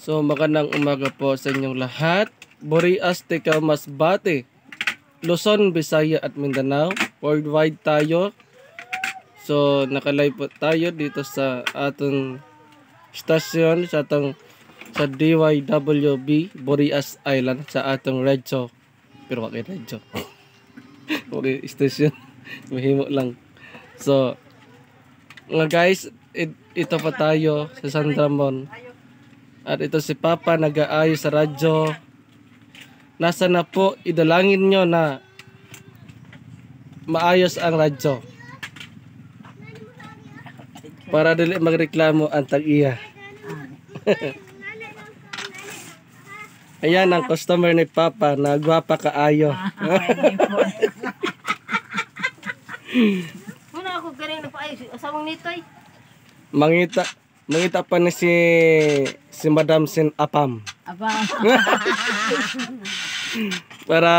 So magandang umaga po sa inyong lahat. Burias Tikaw Masbate, Luzon, Visaya at Mindanao. Worldwide tayo. So nakalive po tayo dito sa atong stasyon sa DYWB Burias Island sa atong radyo. Pero wag kay radyo. Okay, station. Mahimo lang. So mga guys, ito pa tayo sa San Ramon. At ito si Papa nag-aayos sa radyo. Nasa na po, idalangin nyo na maayos ang radyo. Para dili magreklamo ang tag-iya. Ayan ang customer ni Papa na gwapa kaayo. Muna ako galing na paayos. Asawang nitoy. Mangita pa ni si Madam Sin Apam. Aba. Para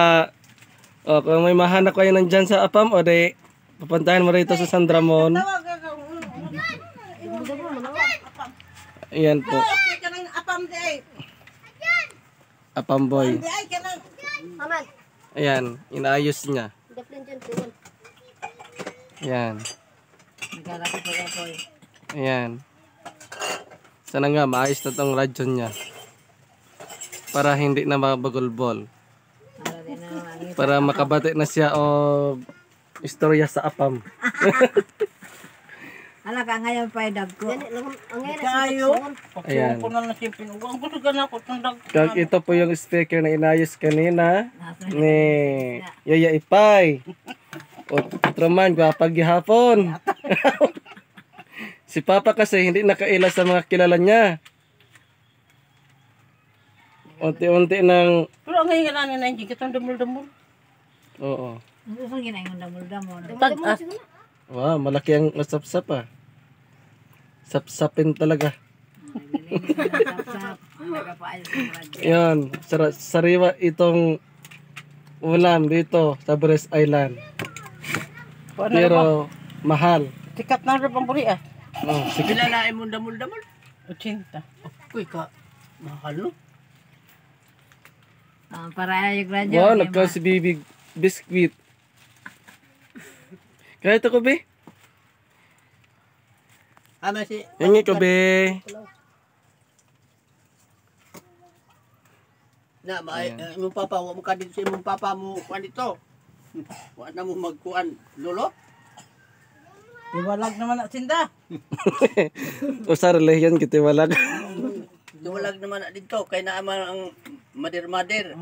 kung may mahanap kayo nandyan sa Apam o de papuntahan mo rito sa San Ramon. Ayan po. Apam boy. Ayan, inaayos niya. Ayan. Ayan. Sana nga maayos na tong radyo niya. Para hindi na mabagulbol. Para makabati na siya o istorya sa Apam. Ala ka ngayon pa dag ko. Kayo. Ayan. Ko na si pinugang ko na ko tong dag. Kag ito po yung speaker na inayos kanina ni Yaya Ipay. O Troman, gwapag gihapon. Si Papa kasi hindi nakaila sa mga kilala niya. Unti-unti nang Pero ang ngayon na nandiyan kitong dumul-dumul. oo. Ano sa ginayong damol-damol? Tag-as. Wow, malaki ang nasapsap ah. Sapsapin talaga. Yan, sariwa itong ulam dito sa Burias Island. Pero mahal. Sikat na rin ang buri ah. Oh, sige. Bilalain mo damul-damul. 80. Uy ka. Mahal no? Para yung radyo. Wow, nagkaw si Bibi biscuit. Kaya ito ko, be. Ama si Hingi ko, be. na imong papa wa mo ka dito sa imong papa mo kuan dito. Wa na mo magkuan lolo. Iwalag naman na sinda. Usar lehiyan kita walag. Iwalag naman na dito kay naa man ang mader-mader.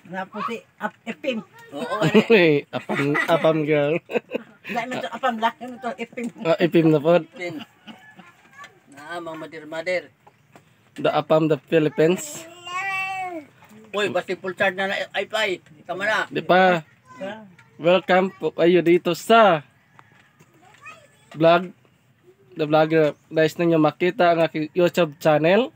Napo si epim. Oo, Apam girl. dai mo apam laki mo to epim. Ipim na po. Naa mang mader-mader. The Apam the Philippines. Uy, basta full charge na ay tama na. Di pa. Welcome po kayo dito sa vlog. The vlogger. Guys ninyo makita ang aking YouTube channel.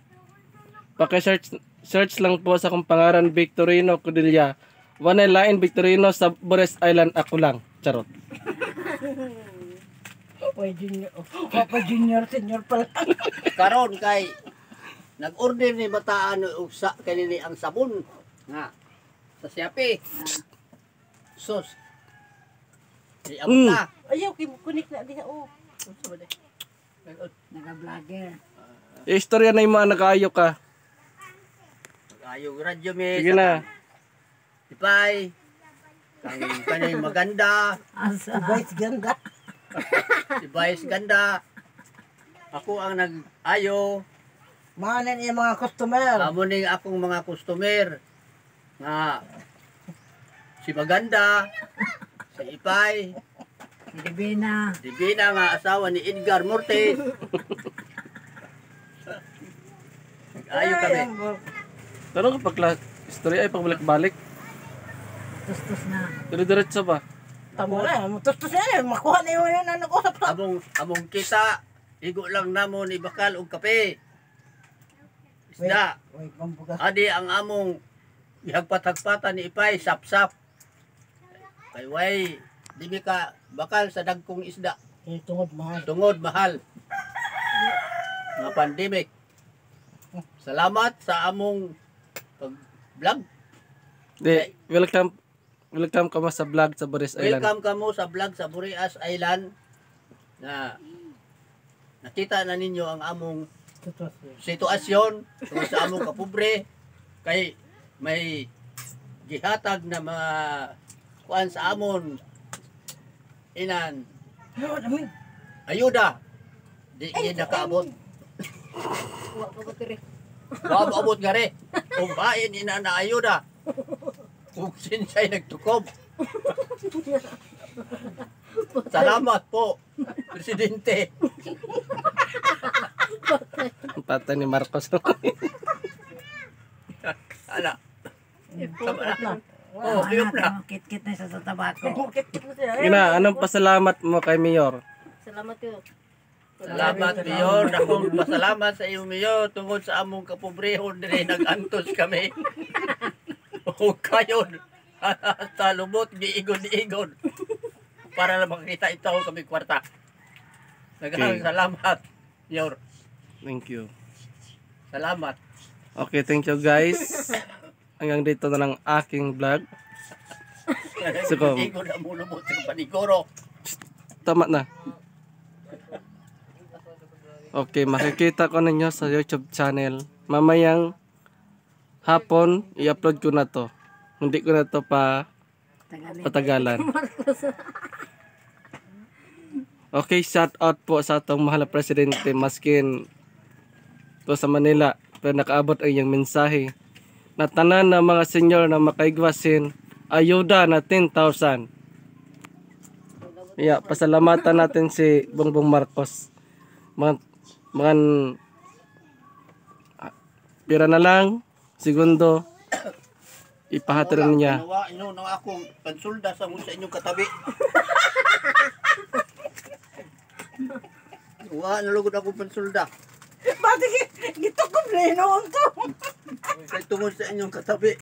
Paki-search lang po sa akong pangalan Victorino Codilla. One line Victorino sa Burias Island ako lang. Charot. Papa Junior, senior pala. Karon kay nag-order ni bataan og sa kanini ang sabon nga sa Shopee. Sus. Di abot na. Ayaw kunik na diha oh. Naka-vlogger. Istorya na yung mga nag-aayo ka. Ayaw radyo mi. Sige na. Ipay. Kang kanay maganda. Asa. Ganda. Si Vice ganda. Ako ang nag-ayo. Manan yung mga customer. Amo ning akong mga customer. Nga si Maganda, si Ipay, Si Divina nga asawa ni Edgar Mortes. Nag-ayo kami. Pero kapag istorya ay pagbalik-balik. Tustos na. Dire-diretso ba? Tamo na. Tustos na. Makuha na yun na nag-usap sa. Among kita, igo lang namon ibakal og kape. Isda. Adi ang among ihagpat-hagpatan ni Ipay, sap-sap. Kay way, di mi ka bakal sa dagkong isda. Tungod mahal. Tungod mahal. Nga pandemic. Salamat sa among pag-vlog. Di, welcome ka mo sa vlog sa Boris Island. Welcome kamo sa vlog sa Burias Island na nakita na ninyo ang among sitwasyon tungkol sa among kapobre kay may gihatag na mga kuan sa amon inan ayuda di nakaabot. Wa abot gare. Ug bain ina na ayuda. Ug sinsay nagtukob. Salamat po, Presidente. Pata ni Marcos. Ana. Tama na. Oh, ayop na. Kit-kit na siya sa tabako. Ina, anong pasalamat mo kay Mayor? Salamat yun. Salamat, Mayor. Akong pasalamat sa iyo, Mayor. Tungod sa among kapobrehon dire nag-antos kami. O kayon. Sa lubot, giigon-igon. Para lang makita ito kami kwarta. Okay. Salamat, Mayor. Thank you. Salamat. Okay, thank you guys. Hanggang dito na lang aking vlog. Sukom. Igon na mo lubot sa panigoro. Tama na. Okay, makikita ko ninyo sa YouTube channel. Mamayang hapon, i-upload ko na to. Hindi ko na to patagalan. Okay, shout out po sa atong mahal na presidente maskin to sa Manila. Pero nakaabot ang iyang mensahe. Na tanan na mga senior na makaigwasin, ayuda na 10,000. Yeah, pasalamatan natin si Bongbong Marcos. Mga pira na lang, segundo, ipahatid niya. Nawa inyo nang akong pansulda sa mo sa inyong katabi. Wa nalugod akong pansulda. Bakit gito ko pleno to? Kay tungod sa inyong katabi.